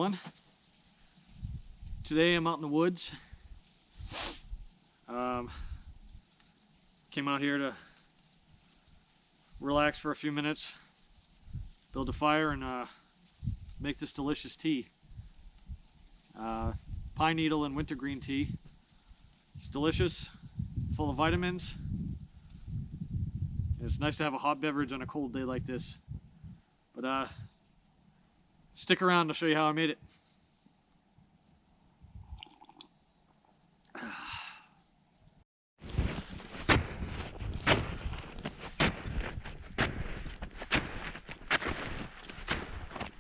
everyone. Today I'm out in the woods. Came out here to relax for a few minutes, build a fire, and make this delicious tea. Pine needle and wintergreen tea. It's delicious, full of vitamins. And it's nice to have a hot beverage on a cold day like this. But stick around, I'll show you how I made it.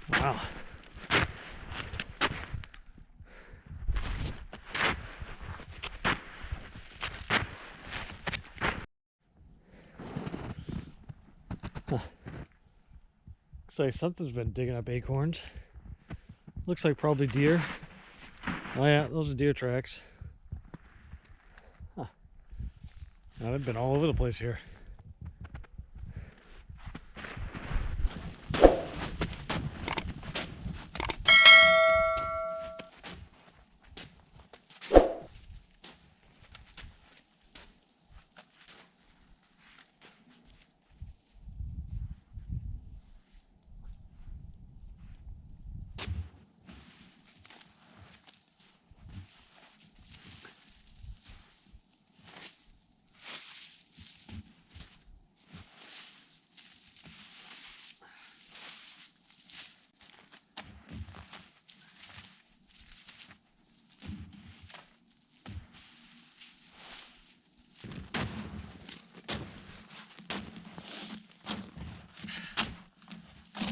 Wow. Looks like something's been digging up acorns. Looks like probably deer. Oh yeah, those are deer tracks. Huh. Now they've been all over the place here.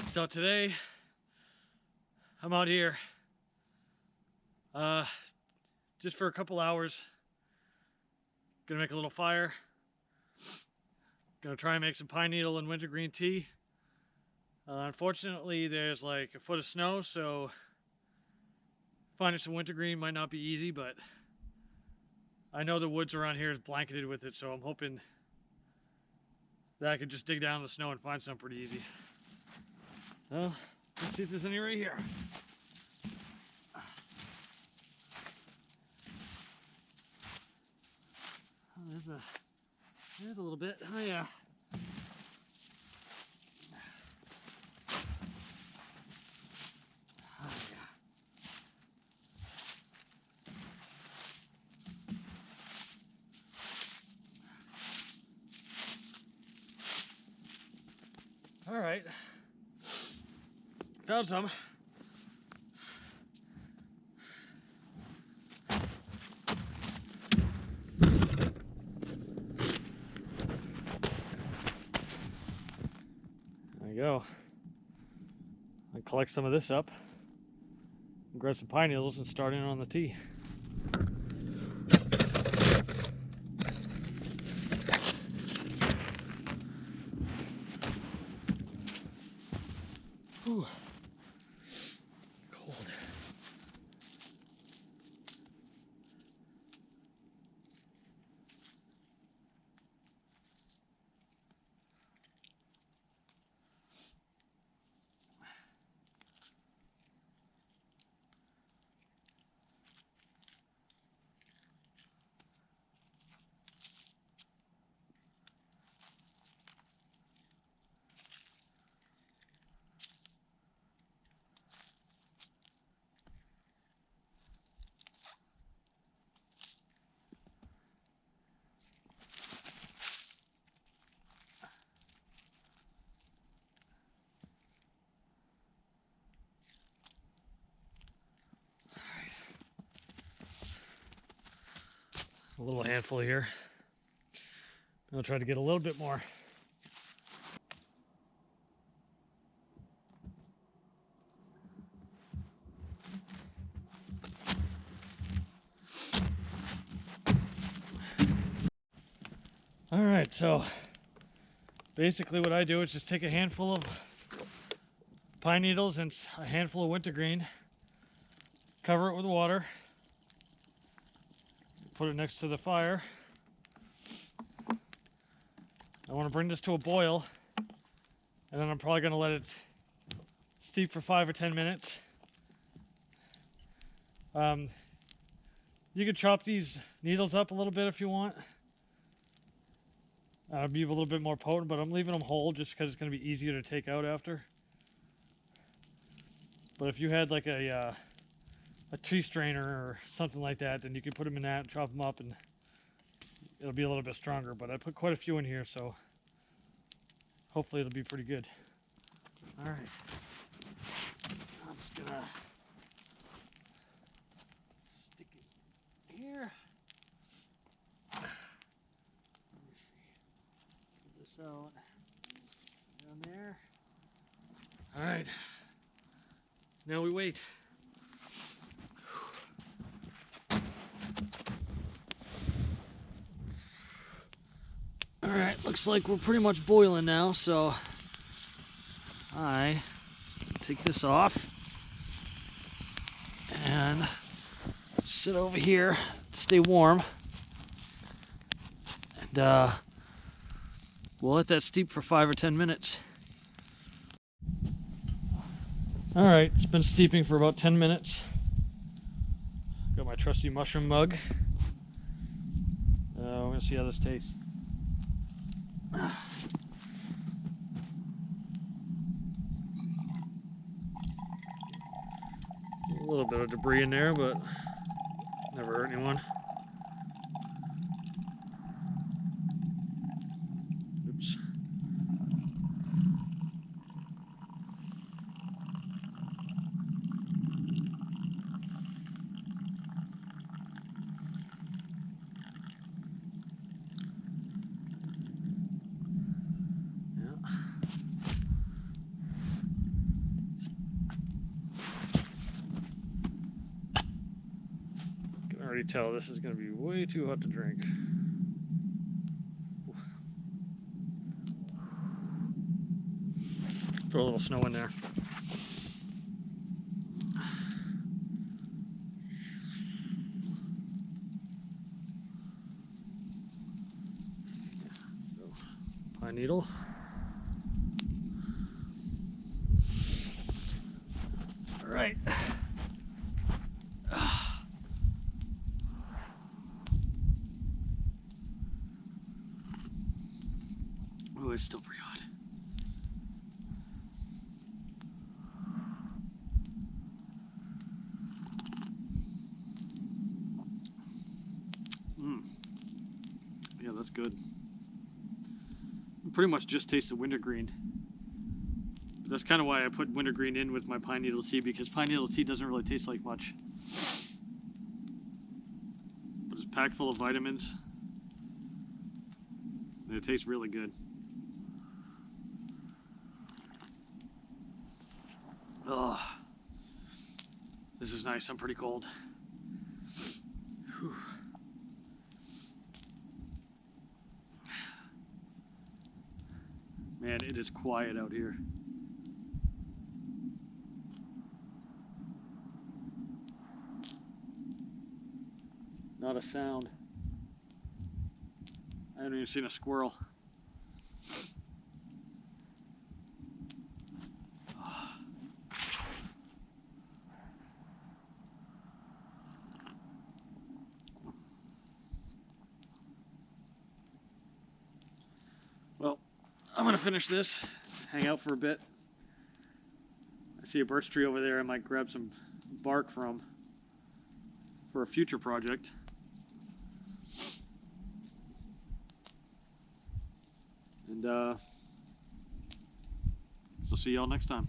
So today, I'm out here just for a couple hours. Gonna make a little fire. Gonna try and make some pine needle and wintergreen tea. Unfortunately, there's like a foot of snow, so finding some wintergreen might not be easy, but I know the woods around here is blanketed with it, so I'm hoping that I can just dig down in the snow and find some pretty easy. Well, let's see if there's any right here. Oh, there's a little bit. Oh yeah. Oh yeah. All right. Found some. There you go. I collect some of this up, grab some pine needles, and start in on the tea. Whew. Cold. A little handful here. I'll try to get a little bit more. All right, so basically what I do is just take a handful of pine needles and a handful of wintergreen, cover it with water, put it next to the fire. I want to bring this to a boil, and then I'm probably going to let it steep for 5 or 10 minutes, You could chop these needles up a little bit if you want. Be a little bit more potent, but I'm leaving them whole just because it's going to be easier to take out after. But if you had like a tea strainer or something like that, then you could put them in that and chop them up, and it'll be a little bit stronger. But I put quite a few in here, so hopefully it'll be pretty good. All right. I'm just gonna stick it here. Let me see. Get this out. Down there. All right. Now we wait. All right, looks like we're pretty much boiling now, so I take this off and sit over here to stay warm, and we'll let that steep for 5 or 10 minutes. All right, it's been steeping for about 10 minutes. Got my trusty mushroom mug. We're gonna see how this tastes. A little bit of debris in there, but never hurt anyone. Oops. I can already tell this is going to be way too hot to drink. Throw a little snow in there. Pine needle. All right. Oh, it's still pretty hot. Yeah, that's good. I pretty much just tasted wintergreen. But that's kind of why I put wintergreen in with my pine needle tea, because pine needle tea doesn't really taste like much. But it's packed full of vitamins. And it tastes really good. Oh, this is nice. I'm pretty cold. Whew. Man, it is quiet out here. Not a sound. I haven't even seen a squirrel. Well, I'm gonna finish this, hang out for a bit. I see a birch tree over there I might grab some bark from for a future project. And so see y'all next time.